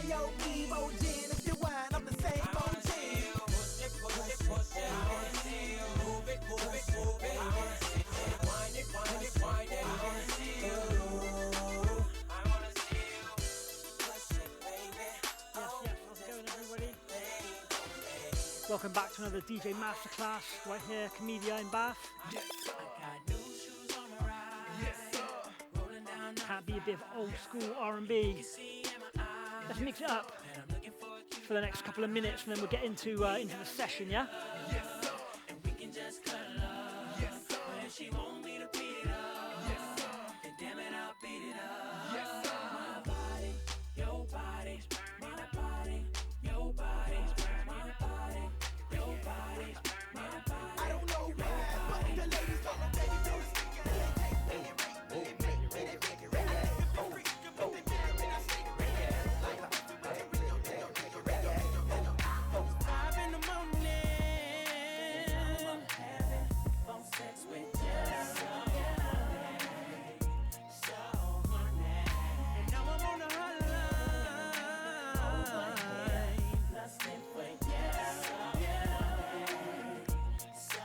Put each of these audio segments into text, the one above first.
J-O-E, O-G, if you whine, I'm the same OG. Push it, I wanna see you. Move it, wind it, I wanna see you. I wanna see you. Push it, baby. Yes, how's it going, everybody? Welcome back to another DJ Masterclass right here, Komedia in Bath. Yes, I got new shoes on my ride. yes, sir. Rolling down Can't be a bit of old school R&B. Let's mix it up for the next couple of minutes, and then we'll get into the session, yeah? Yes, sir. and we can just cut it up. Yes, sir. But if she want me to beat it up, Yes, sir. then damn it, I'll beat it up. Yes, sir. My body, your body, my body, your body, my body, your body, my body. I don't know why, but the ladies call them baby don't stick it. Make it right. Five in the morning, I'm having phone sex with you. So honey, and now I'm on the hotline, lusting for you. So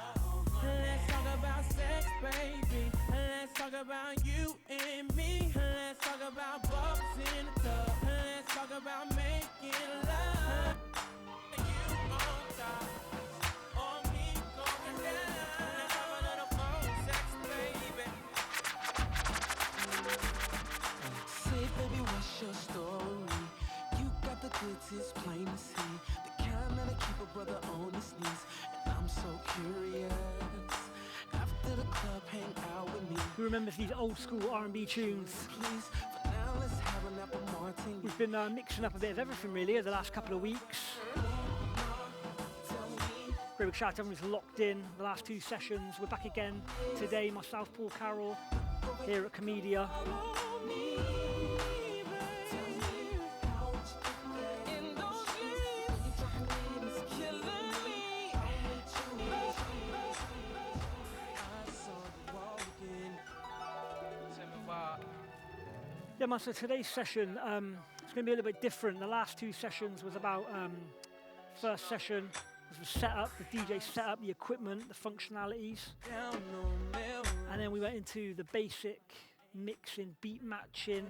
let's talk about sex, baby. Let's talk about you and me. Let's talk about bubbles in the tub. Let's talk about making love. You on top, or me going down. Let's have a little phone sex, baby. Say, baby, what's your story? You got the goods, it's plain to see. The kind that'll keep a brother on his knees. And I'm so curious. After the club, hang out with me. Who remembers these old school R&B tunes? Please, for now, let's have an apple martini. We've been mixing up a bit of everything really over the last couple of weeks. Tell me, Great big shout out to everyone who's locked in the last two sessions. We're back again today, myself, Paul Carroll, here at Komedia. Yeah, man, so today's session, it's going to be a little bit different. The last two sessions was about, first session was the setup, the DJ setup, the equipment, the functionalities. And then we went into the basic mixing, beat matching,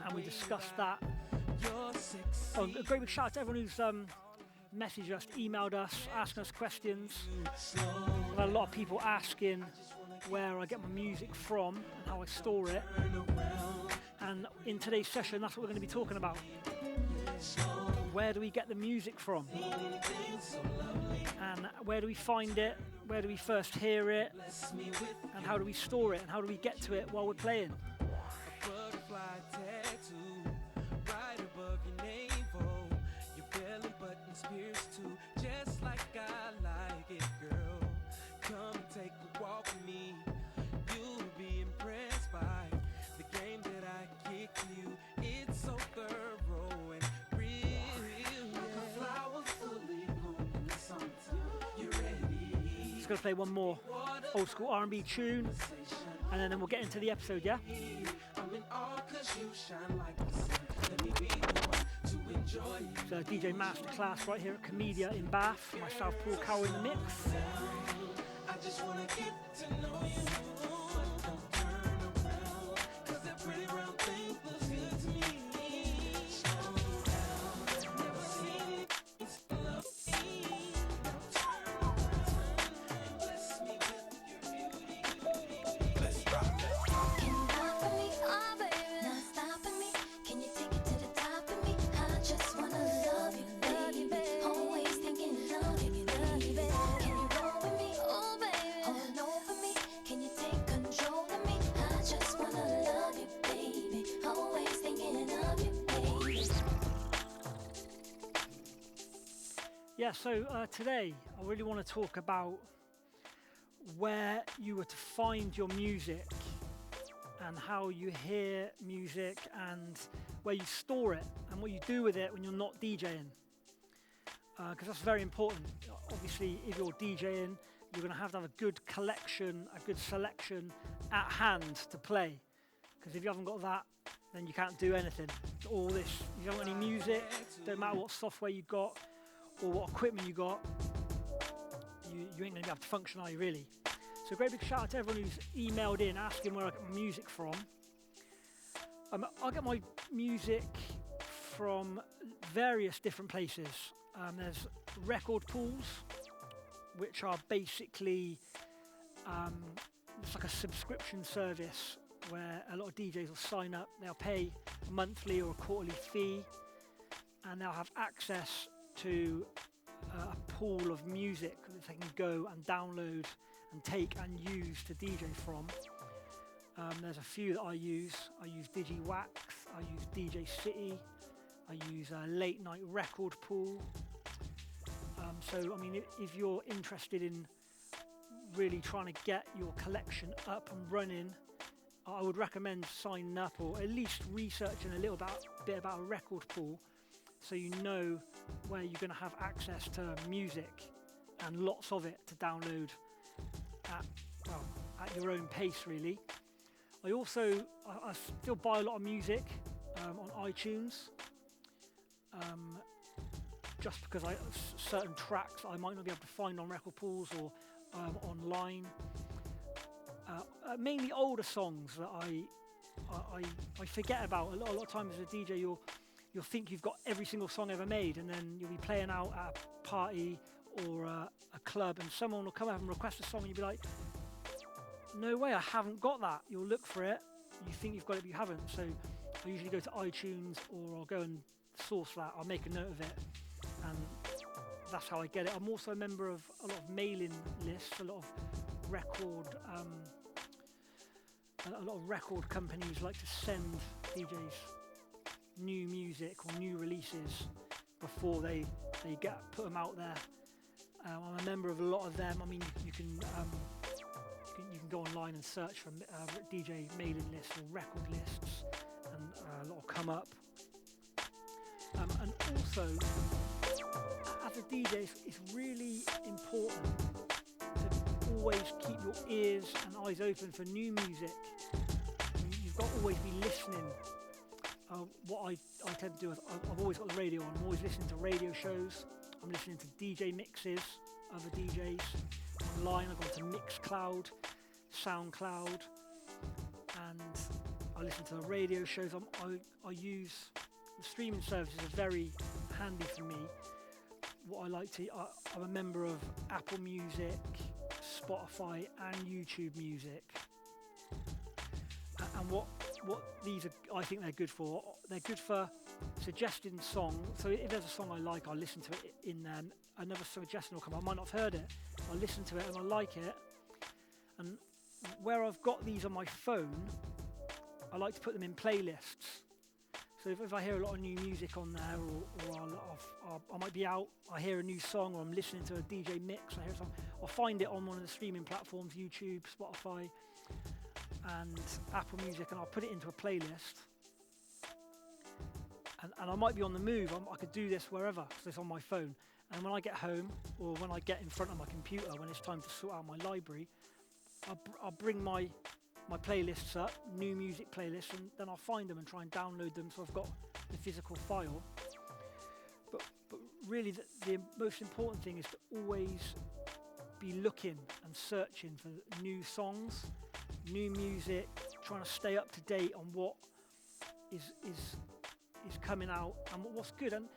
and we discussed that. A great big shout out to everyone who's messaged us, emailed us, asking us questions. I've had a lot of people asking where I get my music from and how I store it. And in today's session, that's what we're going to be talking about. Where do we get the music from? And where do we find it? Where do we first hear it? And how do we store it? And how do we get to it while we're playing? butterfly tattoo right above your navel. Your belly button's pierced too, just like I like it, girl. Come and take a walk with me. You'll be impressed by the game that I kick you. It's so thorough and real. Yeah. Flowers fully bloom in the summertime. You ready? Just gonna play one more old school R&B tune, and then we'll get into the episode, yeah? I'm in awe 'cause you shine like the sun. Let me be the one to enjoy you. So DJ Masterclass right here at Komedia in Bath. Myself, Paul Carroll in the mix. I just wanna get to know you. But don't turn around, 'cause that pretty round thing looks good to me. Slow down, never seen it so lovely. Now turn around and bless me with your beauty. Let's rock that. Can you rock for me? Oh, baby, not stopping me. Can you take it to the top of me? I just wanna love you, baby. Always thinking of you, baby. Can you roll with me? Oh, baby, hold over me. Can you take control of me? I just wanna love you, baby. Always thinking of you, baby. Yeah, so today I really want to talk about where you were to find your music and how you hear music and where you store it and what you do with it when you're not DJing. Because that's very important. Obviously, if you're DJing, you're going to have a good collection, a good selection at hand to play. Because if you haven't got that, then you can't do anything. All this, you don't got any music, don't matter what software you got or what equipment you got, you ain't gonna be able to function, are you really? So a great big shout out to everyone who's emailed in asking where I get my music from. I get my music from various different places. There's record pools, which are basically it's like a subscription service where a lot of DJs will sign up. They'll pay a monthly or a quarterly fee, and they'll have access to a pool of music that they can go and download and take and use to DJ from. There's a few that I use. I use DigiWax, I use DJ City, I use a late night record pool. So I mean, if you're interested in really trying to get your collection up and running, I would recommend signing up or at least researching a little bit about a record pool, so you know where you're going to have access to music and lots of it to download at your own pace, really. I still buy a lot of music on iTunes, just because certain tracks I might not be able to find on record pools or online. Mainly older songs that I forget about. A lot of times as a DJ, you'll think you've got every single song ever made, and then you'll be playing out at a party or a club, and someone will come up and request a song, and you'll be like, no way, I haven't got that. You'll look for it, you think you've got it, but you haven't. So I usually go to iTunes, or I'll go and source that. I'll make a note of it, and that's how I get it. I'm also a member of a lot of mailing lists, a lot of record companies like to send DJs new music or new releases before they put them out there. I'm a member of a lot of them. I mean, you can go online and search for DJ mailing lists or record lists, and a lot will come up. And also, as a DJ, it's really important to always keep your ears and eyes open for new music. You've got to always be listening. What I tend to do is I've always got the radio on. I'm always listening to radio shows. I'm listening to DJ mixes, other DJs online. I've gone to Mixcloud, SoundCloud, and I listen to the radio shows. I use the streaming services are very handy for me. I'm a member of Apple Music, Spotify, and YouTube Music. And what these are, I think they're good for. They're good for suggesting songs. So if there's a song I like, I'll listen to it in there. Another suggestion will come. I might not have heard it. I'll listen to it and I like it. And where I've got these on my phone, I like to put them in playlists. So if I hear a lot of new music on there, or I might be out, I hear a new song, or I'm listening to a DJ mix, I hear a song, I'll find it on one of the streaming platforms, YouTube, Spotify, and Apple Music, and I'll put it into a playlist. And I might be on the move. I could do this wherever, so it's on my phone. And when I get home, or when I get in front of my computer, when it's time to sort out my library, I'll bring my playlists up, new music playlists, and then I'll find them and try and download them, so I've got the physical file. But really, the most important thing is to always be looking and searching for new songs, new music, trying to stay up to date on what is coming out and what's good. And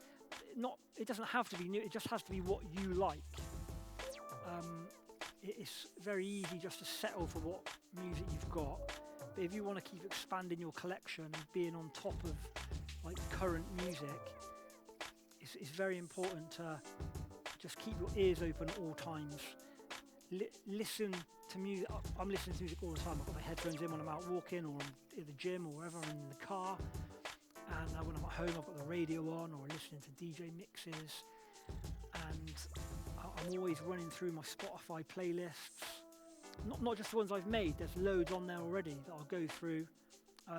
it doesn't have to be new, it just has to be what you like. It's very easy just to settle for what music you've got, but if you want to keep expanding your collection and being on top of like current music, it's very important to just keep your ears open at all times. Listen to music. I'm listening to music all the time. I've got my headphones in when I'm out walking, or I'm in the gym, or wherever, I'm in the car. And when I'm at home, I've got the radio on, or listening to DJ mixes. And I'm always running through my Spotify playlists. Not just the ones I've made. There's loads on there already that I'll go through.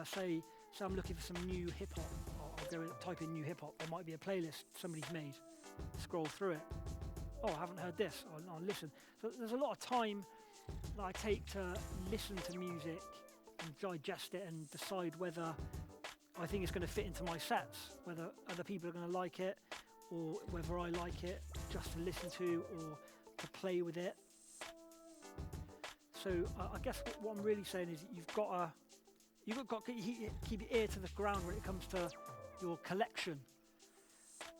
Say I'm looking for some new hip hop. I'll go and type in new hip hop. There might be a playlist somebody's made. Scroll through it. Oh, I haven't heard this. I'll listen. So there's a lot of time that I take to listen to music and digest it and decide whether I think it's going to fit into my sets, whether other people are going to like it or whether I like it just to listen to or to play with it. So I guess what I'm really saying is you've got to keep your ear to the ground when it comes to your collection.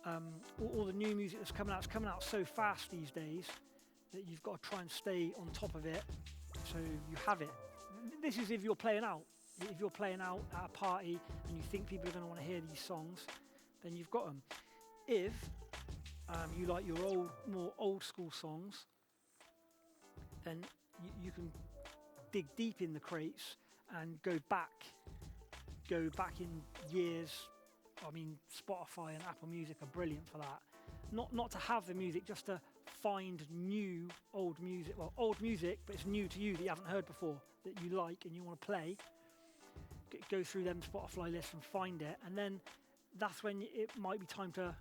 All the new music that's coming out, it's coming out so fast these days that you've got to try and stay on top of it so you have it. This is if you're playing out. If you're playing out at a party and you think people are going to want to hear these songs, then you've got them. If you like your more old school songs, then you can dig deep in the crates and go back in years. I mean, Spotify and Apple Music are brilliant for that. Not to have the music, just to find new old music. Well, old music, but it's new to you that you haven't heard before, that you like and you want to play. Go through them Spotify lists and find it, and then that's when it might be time to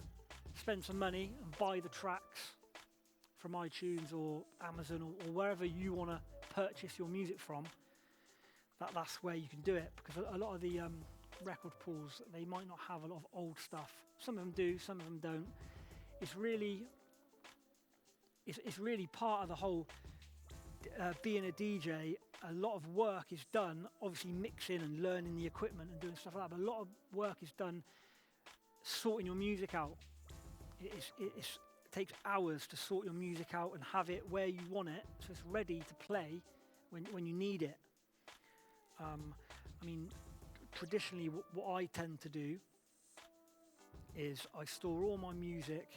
spend some money and buy the tracks from iTunes or Amazon or wherever you want to purchase your music from. That's where you can do it, because a lot of the record pools, they might not have a lot of old stuff. Some of them do, some of them don't. It's really part of the whole being a DJ. A lot of work is done, obviously mixing and learning the equipment and doing stuff like that, but a lot of work is done sorting your music out. It takes hours to sort your music out and have it where you want it, so it's ready to play when you need it. I mean, traditionally what I tend to do is I store all my music.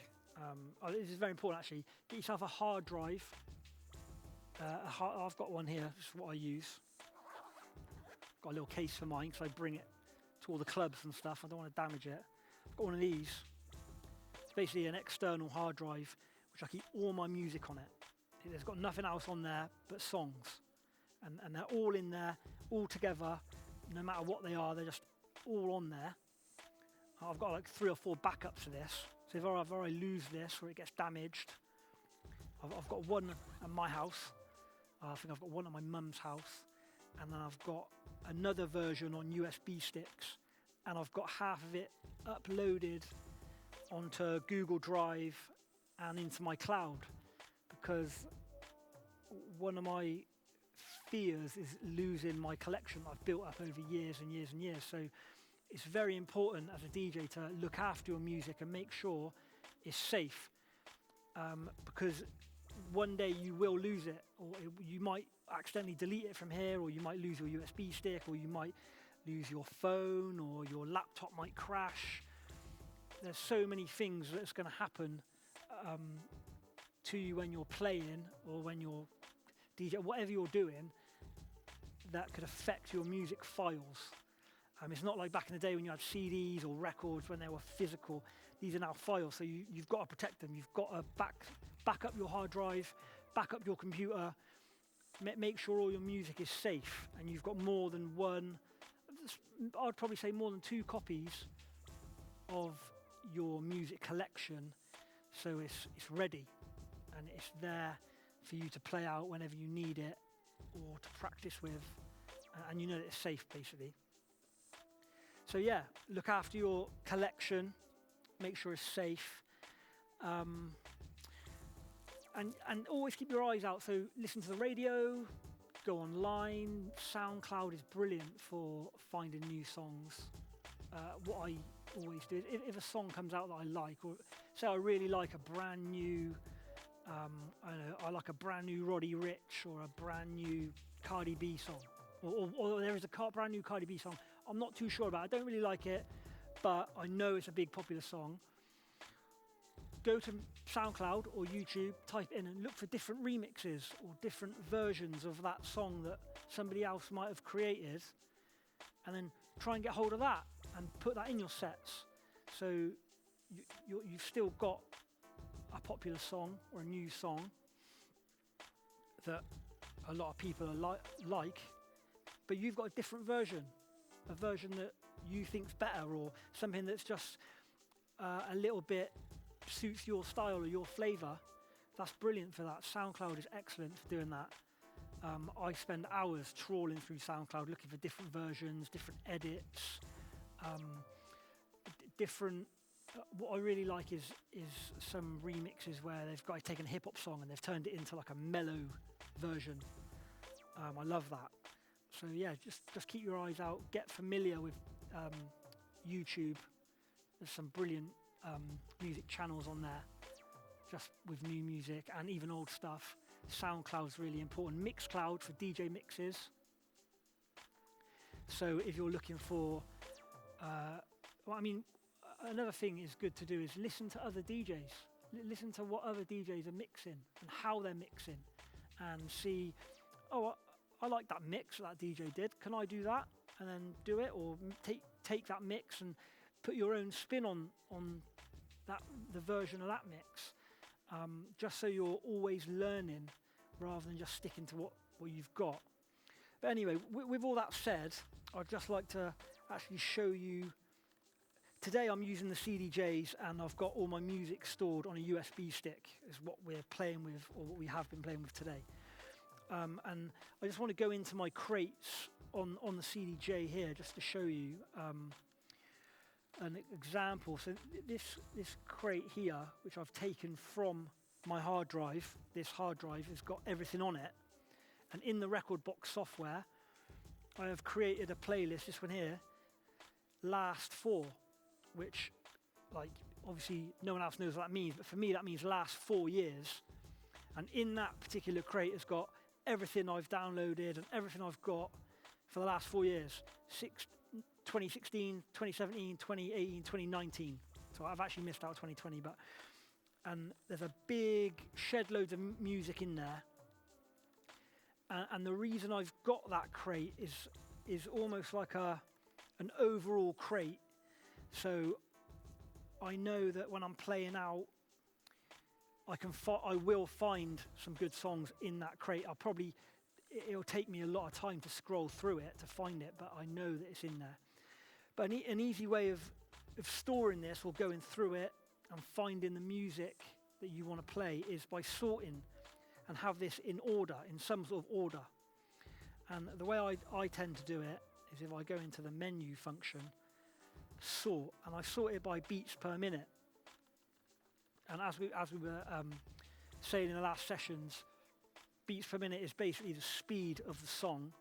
This is very important actually. Get yourself a hard drive. I've got one here, this is what I use. Got a little case for mine because I bring it to all the clubs and stuff. I don't want to damage it. I've got one of these. It's basically an external hard drive which I keep all my music on it. There's got nothing else on there but songs. And they're all in there, all together, no matter what they are, they're just all on there. I've got like 3 or 4 backups of this. So if I lose this or it gets damaged, I've got one at my house. I think I've got one at my mum's house, and then I've got another version on USB sticks, and I've got half of it uploaded onto Google Drive and into my cloud, because one of my fears is losing my collection that I've built up over years and years and years. So it's very important as a DJ to look after your music and make sure it's safe, because one day you will lose it, or you might accidentally delete it from here, or you might lose your USB stick, or you might lose your phone, or your laptop might crash. There's so many things that's going to happen to you when you're playing or when you're DJ, whatever you're doing, that could affect your music files. It's not like back in the day when you had CDs or records when they were physical. These are now files, so you've got to protect them. You've got to back up your hard drive, back up your computer, make sure all your music is safe, and you've got more than one, I'd probably say more than 2 copies of your music collection, so it's ready and it's there for you to play out whenever you need it or to practice with, and you know that it's safe basically. So yeah, look after your collection, make sure it's safe, and always keep your eyes out. So listen to the radio, go online. SoundCloud is brilliant for finding new songs. What I always do is if a song comes out that I like, or say I really like a brand new, I like a brand new Roddy Ricch or a brand new Cardi B song, or there is a brand new Cardi B song I'm not too sure about. I don't really like it, but I know it's a big popular song. Go to SoundCloud or YouTube, type in and look for different remixes or different versions of that song that somebody else might have created, and then try and get hold of that and put that in your sets. So you've still got a popular song or a new song that a lot of people like, but you've got a different version, a version that you think's better, or something that's just a little bit suits your style or your flavour. That's brilliant for that. SoundCloud is excellent for doing that. I spend hours trawling through SoundCloud looking for different versions, different edits, different. What I really like is some remixes where they've got taken a hip hop song and they've turned it into like a mellow version. I love that. So yeah, just keep your eyes out. Get familiar with YouTube. There's some brilliant music channels on there, just with new music and even old stuff. SoundCloud's really important. Mixcloud for DJ mixes. So if you're looking for, another thing is good to do is listen to other DJs. Listen to what other DJs are mixing and how they're mixing, and see, I like that mix that DJ did. Can I do that? And then do it, or take that mix and put your own spin on that, the version of that mix. Just so you're always learning rather than just sticking to what you've got. But anyway, with all that said, I'd just like to actually show you. Today I'm using the CDJs and I've got all my music stored on a USB stick, is what we're playing with, or what we have been playing with today. And I just want to go into my crates on the CDJ here just to show you an example. So this crate here, which I've taken from my hard drive, this hard drive has got everything on it. And in the record box software, I have created a playlist, this one here, Last 4, which, like, obviously no one else knows what that means, but for me that means last 4 years. And in that particular crate has got everything I've downloaded and everything I've got for the last 4 years, 2016, 2017, 2018, 2019. So I've actually missed out 2020, and there's a big shed loads of music in there. And the reason I've got that crate is almost like an overall crate. So I know that when I'm playing out, I will find some good songs in that crate. It'll take me a lot of time to scroll through it to find it, but I know that it's in there. But an easy way of storing this, or going through it and finding the music that you want to play, is by sorting and have this in order, in some sort of order. And the way I tend to do it is if I go into the menu function, sort, and I sort it by beats per minute. And as we were saying in the last sessions, beats per minute is basically the speed of the song,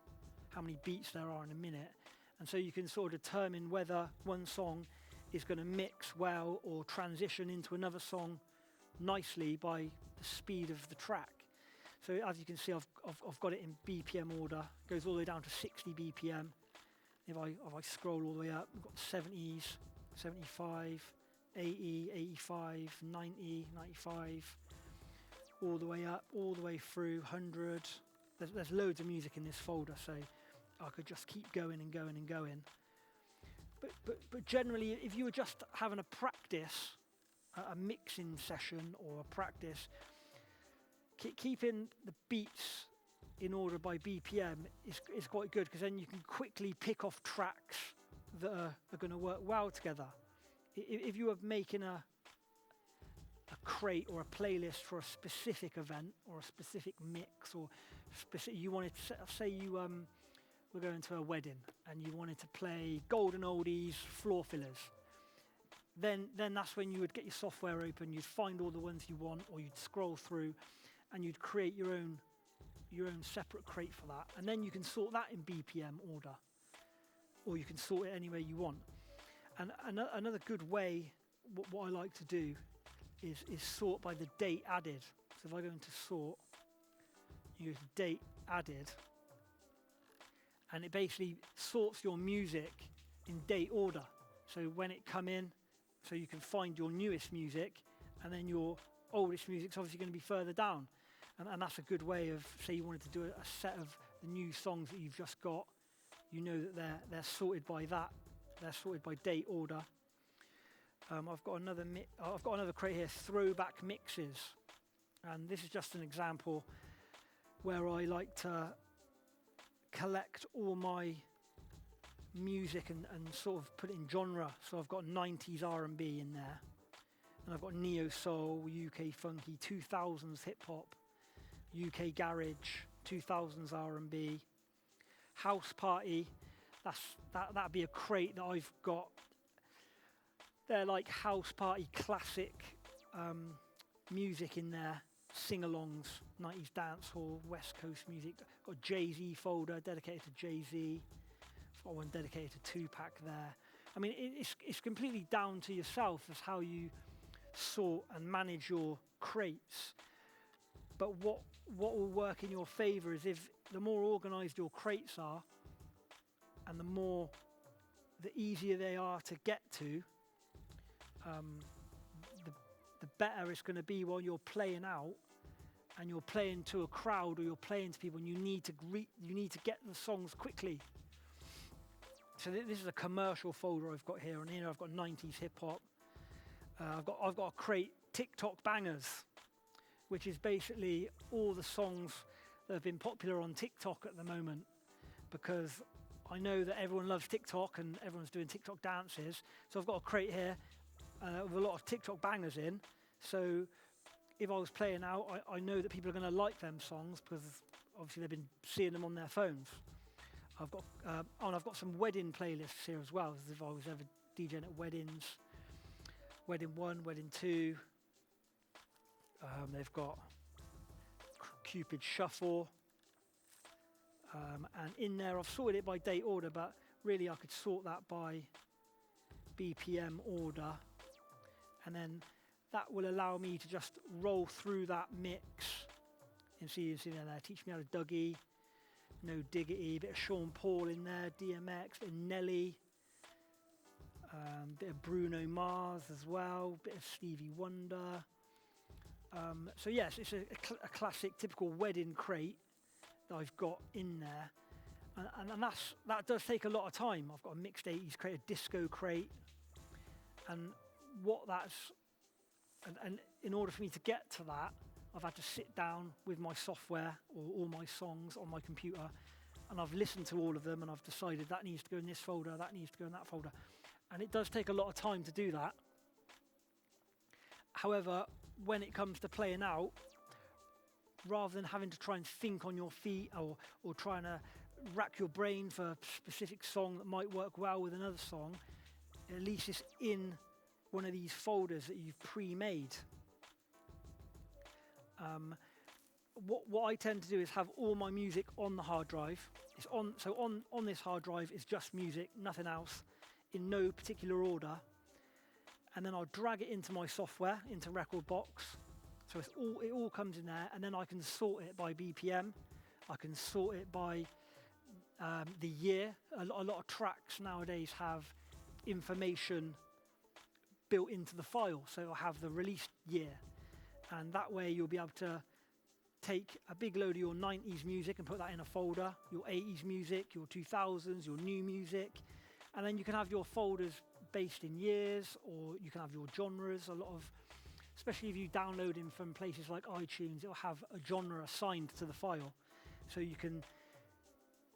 how many beats there are in a minute. And so you can sort of determine whether one song is going to mix well or transition into another song nicely by the speed of the track. So as you can see, I've got it in BPM order. It goes all the way down to 60 BPM. If I scroll all the way up, we've got 70s, 75, 80, 85, 90, 95, all the way up, all the way through 100. There's loads of music in this folder, so I could just keep going and going and going. But generally, if you were just having a practice, a mixing session or a practice, keeping the beats in order by BPM is quite good, because then you can quickly pick off tracks that are going to work well together. If you were making a crate or a playlist for a specific event or a specific mix, or you wanted to say you were going to a wedding and you wanted to play golden oldies, floor fillers, then that's when you would get your software open, you'd find all the ones you want, or you'd scroll through and you'd create your own separate crate for that, and then you can sort that in BPM order, or you can sort it any way you want. And another good way, what I like to do is sort by the date added. So if I go into sort, you go to date added, and it basically sorts your music in date order. So when it come in, so you can find your newest music, and then your oldest music's obviously going to be further down. And that's a good way of, say you wanted to do a set of the new songs that you've just got, you know that they're sorted by that. They're sorted by date order. I've got another crate here, throwback mixes, and this is just an example where I like to collect all my music and sort of put it in genre. So I've got 90s R&B in there, and I've got neo soul, UK funky, 2000s hip hop, UK garage, 2000s R&B, house party, that'd be a crate that I've got. They're like house party classic music in there, sing-alongs, 90s dancehall, West Coast music. Got a Jay-Z folder dedicated to Jay-Z. Got one dedicated to Tupac there. I mean, it's completely down to yourself as how you sort and manage your crates. But what will work in your favour is if the more organised your crates are, and the easier they are to get to, the better it's going to be while you're playing out, and you're playing to a crowd or you're playing to people, and you need to get the songs quickly. So this is a commercial folder I've got here, and here I've got 90s hip hop. I've got a crate TikTok bangers, which is basically all the songs that have been popular on TikTok at the moment, because I know that everyone loves TikTok and everyone's doing TikTok dances. So I've got a crate here with a lot of TikTok bangers in. So if I was playing out, I know that people are going to like them songs because obviously they've been seeing them on their phones. I've got some wedding playlists here as well, as if I was ever DJing at weddings. Wedding 1, Wedding 2. They've got Cupid Shuffle. And in there, I've sorted it by date order, but really I could sort that by BPM order. And then that will allow me to just roll through that mix. You see there, teach me how to Dougie, No Diggity, bit of Sean Paul in there, DMX, bit of Nelly, bit of Bruno Mars as well, bit of Stevie Wonder. So yes, it's a classic, typical wedding crate that I've got in there, and that does take a lot of time. I've got a mixed 80s crate, a disco crate, and and in order for me to get to that, I've had to sit down with my software or all my songs on my computer, and I've listened to all of them, and I've decided that needs to go in this folder, that needs to go in that folder, and it does take a lot of time to do that. However, when it comes to playing out, rather than having to try and think on your feet or trying to rack your brain for a specific song that might work well with another song, at least it's in one of these folders that you've pre-made. What I tend to do is have all my music on the hard drive. It's on this hard drive is just music, nothing else, in no particular order. And then I'll drag it into my software, into Rekordbox. So it all comes in there, and then I can sort it by BPM. I can sort it by the year. A lot of tracks nowadays have information built into the file, so I'll have the release year. And that way you'll be able to take a big load of your 90s music and put that in a folder, your 80s music, your 2000s, your new music, and then you can have your folders based in years, or you can have your genres. Especially if you download them from places like iTunes, it'll have a genre assigned to the file. So you can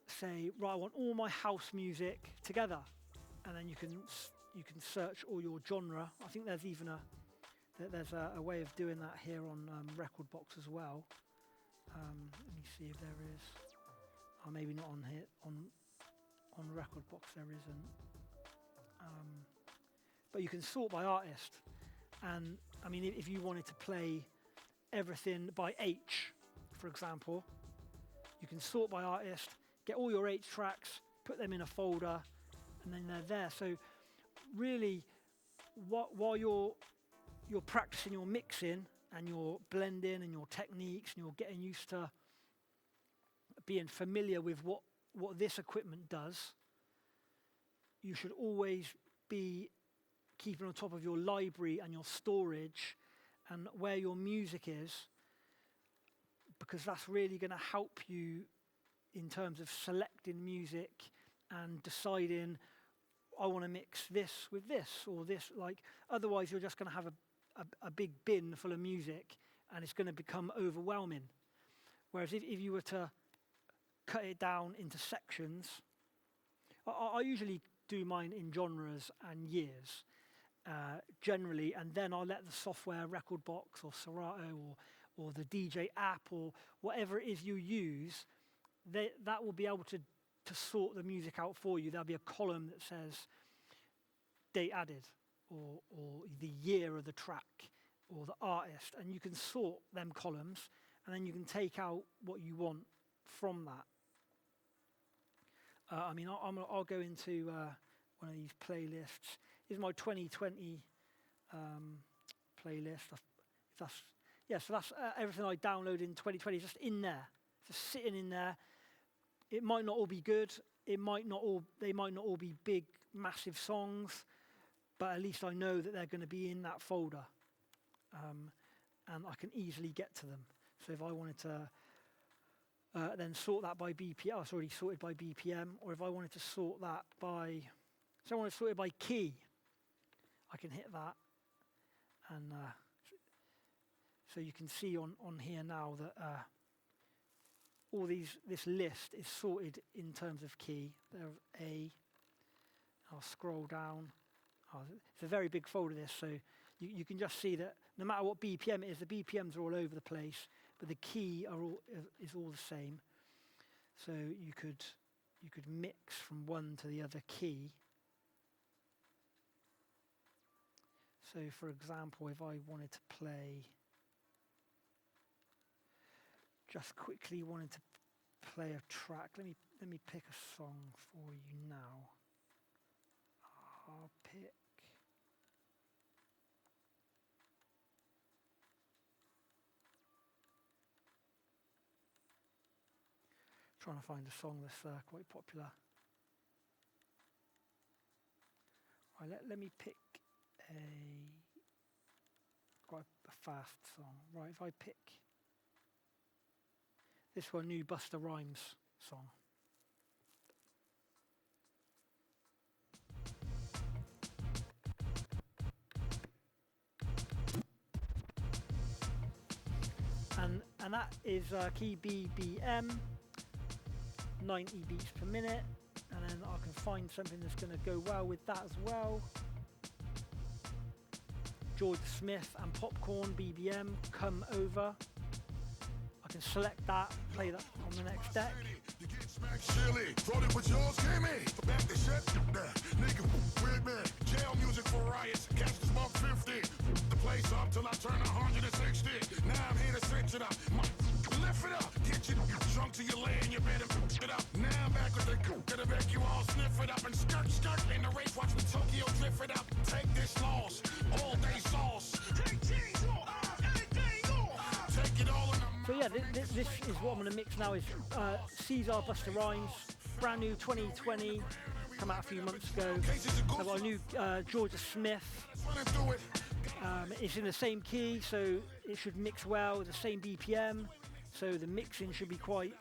say, right, I want all my house music together, and then you can search all your genre. I think there's even a way of doing that here on Rekordbox as well. Let me see if there is. Oh, maybe not on here on Rekordbox. There isn't. But you can sort by artist. And I mean, if you wanted to play everything by H, for example, you can sort by artist, get all your H tracks, put them in a folder, and then they're there. So really, while you're practicing your mixing and your blending and your techniques, and you're getting used to being familiar with what this equipment does, you should always be keeping on top of your library and your storage and where your music is, because that's really going to help you in terms of selecting music and deciding, I want to mix this with this or this. Like, otherwise you're just going to have a big bin full of music, and it's going to become overwhelming. Whereas if you were to cut it down into sections, I usually do mine in genres and years. Generally, and then I'll let the software, Rekordbox or Serato or the DJ app or whatever it is you use, that will be able to to sort the music out for you. There'll be a column that says date added, or the year of the track, or the artist, and you can sort them columns, and then you can take out what you want from that. I mean, I'll go into one of these playlists. This is my 2020 playlist. So that's everything I downloaded in 2020, just in there, just sitting in there. It might not all be good. They might not all be big, massive songs, but at least I know that they're going to be in that folder, and I can easily get to them. So if I wanted to then sort that by BPM, it's already sorted by BPM, or if I wanted to sort that by, so I want to sort it by key, I can hit that, and so you can see on here now that this list is sorted in terms of key. There's A. I'll scroll down. It's a very big folder, this, so you can just see that no matter what BPM it is, the BPMs are all over the place, but the key is all the same. So you could mix from one to the other key. So, for example, if I wanted to play, just quickly wanted to play a track. Let me pick a song for you now. I'll pick. Trying to find a song that's quite popular. Right, let me pick quite a fast song. Right, if I pick this one, new Busta Rhymes song. And that is key BBM, 90 beats per minute, and then I can find something that's going to go well with that as well. George Smith and Popcorn BBM, Come Over. I can select that, play that on the next deck. You get smacked silly, thought it was yours, came in. Back the shit, nigga, with me. Jail music for riots, catch the smoke 50. The place up till I turn 160. Now I'm here to cinch it up. Lift it up, get you drunk till you lay in your bed and push it up. Now I'm back with the gonna make you all sniff it up and skirt in the race. Watch me Tokyo drift it up. Take this loss, all day sauce. Take cheese off, anything off. Take it all in the. So yeah, this is what I'm going to mix now. Is Caesar Busta Rhymes, brand new 2020, come out a few months ago. I've got a new Georgia Smith. It's in the same key, so it should mix well, the same BPM, so the mixing should be quite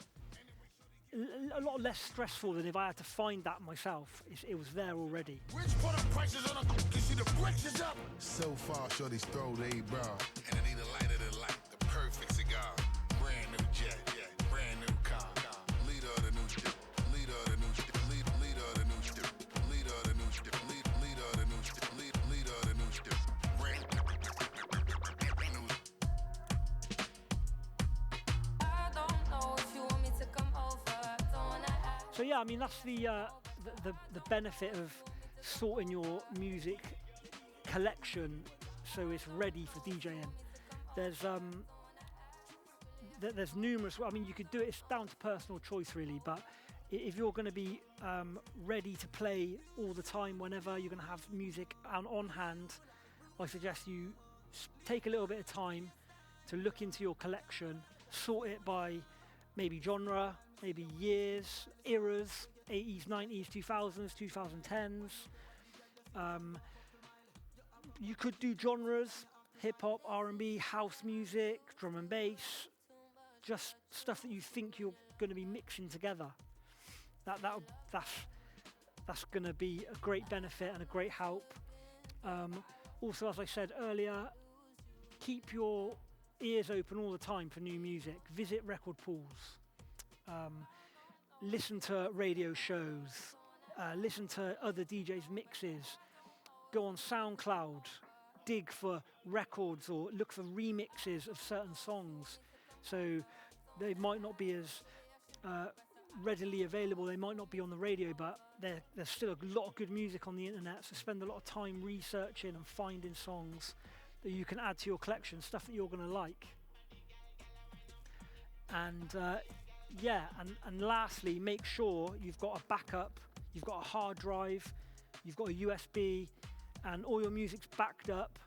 a lot less stressful than if I had to find that myself. It was there already. Which put up prices on you see the bricks is up. So far, shorty's throw they bra. And I need a lighter than light, the perfect cigar. Brand new jet, brand new car. Leader of the new ship, leader of the new ship, leader of the new ship, leader of the new ship, leader of the new ship, leader of the new ship. Brand new. I don't know if you want me to come over. Don't wanna ask. So yeah, I mean that's the benefit of sorting your music collection so it's ready for DJing. There's numerous. I mean, you could do it. It's down to personal choice, really. But if you're going to be ready to play all the time, whenever you're going to have music on hand, I suggest you take a little bit of time to look into your collection, sort it by maybe genre, maybe years, eras, 80s, 90s, 2000s, 2010s. You could do genres, hip hop, R&B, house music, drum and bass, just stuff that you think you're going to be mixing together. That's going to be a great benefit and a great help. Also, as I said earlier, keep your ears open all the time for new music. Visit record pools. Listen to radio shows. Listen to other DJs' mixes. Go on SoundCloud. Dig for records or look for remixes of certain songs. So they might not be as readily available. They might not be on the radio, but there's still a lot of good music on the internet. So spend a lot of time researching and finding songs that you can add to your collection, stuff that you're going to like. And and lastly, make sure you've got a backup, you've got a hard drive, you've got a USB, and all your music's backed up,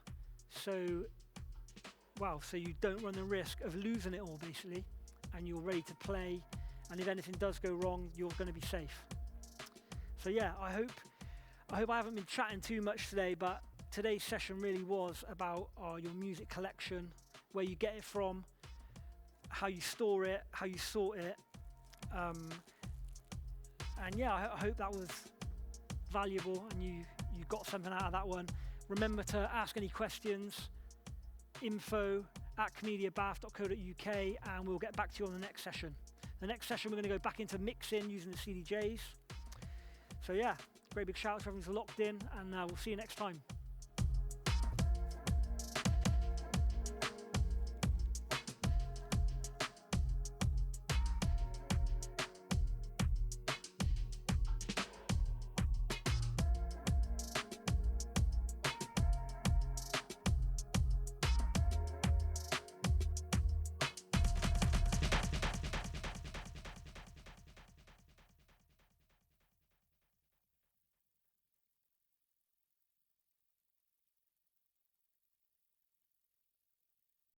so you don't run the risk of losing it all, basically, and you're ready to play, and if anything does go wrong, you're going to be safe. So yeah, I hope I haven't been chatting too much today, but today's session really was about your music collection, where you get it from, how you store it, how you sort it, and yeah, I hope that was valuable and you got something out of that one. Remember to ask any questions, info@komediabath.co.uk, and we'll get back to you on the next session. The next session we're going to go back into mixing using the CDJs. So yeah, great big shout out to everyone who's locked in, and we'll see you next time.